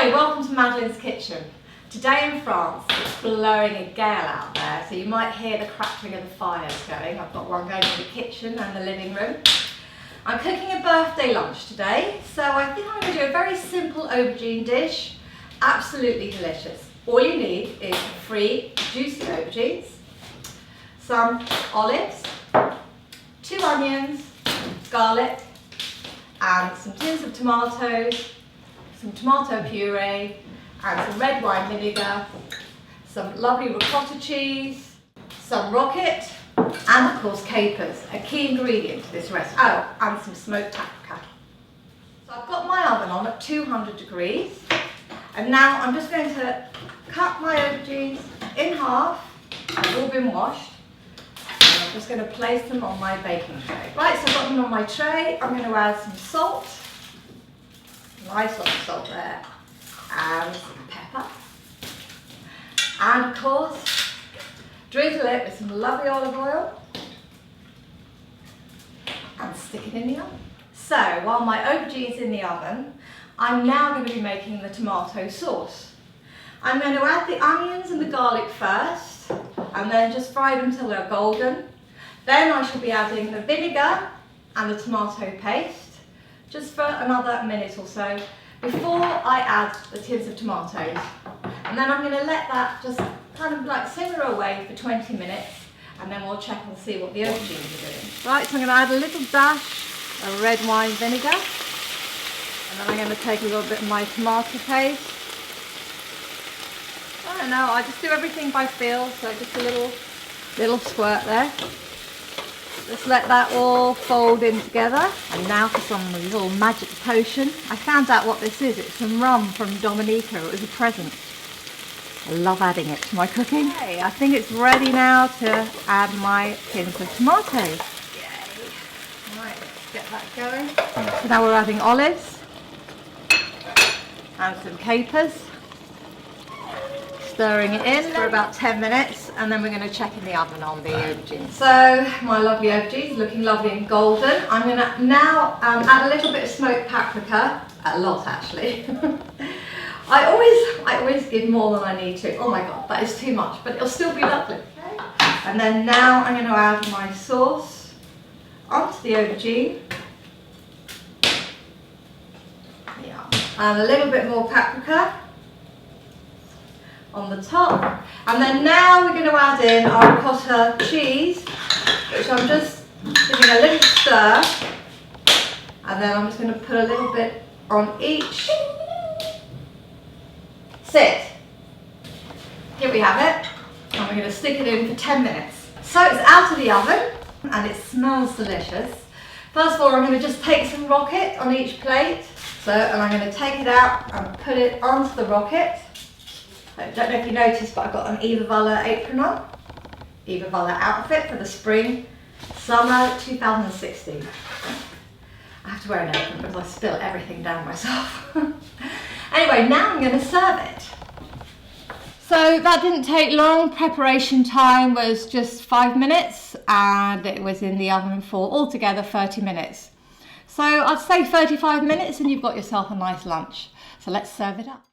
Hi, welcome to Madeleine's kitchen. Today in France, it's blowing a gale out there, so you might hear the crackling of the fires going. I've got one going in the kitchen and the living room. I'm cooking a birthday lunch today, so I think I'm going to do a very simple aubergine dish. Absolutely delicious. All you need is 3 juicy aubergines, some olives, 2 onions, garlic, and some tins of tomatoes, some tomato puree, and some red wine vinegar, some lovely ricotta cheese, some rocket, and of course capers, a key ingredient to this recipe. Oh, and some smoked paprika. So I've got my oven on at 200 degrees, and now I'm just going to cut my aubergines in half. They've all been washed, and I'm just going to place them on my baking tray. Right, so I've got them on my tray. I'm going to add some salt, nice lot of salt there, and some pepper, and of course drizzle it with some lovely olive oil and stick it in the oven. So while my aubergine's in the oven, I'm now going to be making the tomato sauce. I'm going to add the onions and the garlic first, and then just fry them till they're golden. Then I shall be adding the vinegar and the tomato paste just for another minute or so before I add the tins of tomatoes. And then I'm going to let that just kind of like simmer away for 20 minutes, and then we'll check and see what the aubergines are doing. Right, so I'm going to add a little dash of red wine vinegar, and then I'm going to take a little bit of my tomato paste. I don't know, I just do everything by feel, so just a little squirt there. Just let that all fold in together. And now for some little magic potion. I found out what this is. It's some rum from Dominica. It was a present. I love adding it to my cooking. Okay, I think it's ready now to add my tins of tomatoes. Yay. Right, let's get that going. So now we're adding olives and some capers. Stirring it in for about 10 minutes, and then we're going to check in the oven on the aubergines. So my lovely aubergines looking lovely and golden. I'm going to now add a little bit of smoked paprika, a lot actually. I always give more than I need to. Oh my god, that is too much, but it'll still be lovely. Okay. And then now I'm going to add my sauce onto the aubergine. Yeah. And a little bit more paprika on the top, and then now we're going to add in our ricotta cheese, which I'm just giving a little stir, and then I'm just going to put a little bit on each. Sit. Here we have it, and we're going to stick it in for 10 minutes. So it's out of the oven, and it smells delicious. First of all, I'm going to just take some rocket on each plate, and I'm going to take it out and put it onto the rocket. I don't know if you noticed, but I've got an Eva Voller apron on. Eva Voller outfit for the spring, summer 2016. I have to wear an apron because I spill everything down myself. Anyway, now I'm going to serve it. So that didn't take long. Preparation time was just 5 minutes, and it was in the oven for altogether 30 minutes. So I'd say 35 minutes and you've got yourself a nice lunch. So let's serve it up.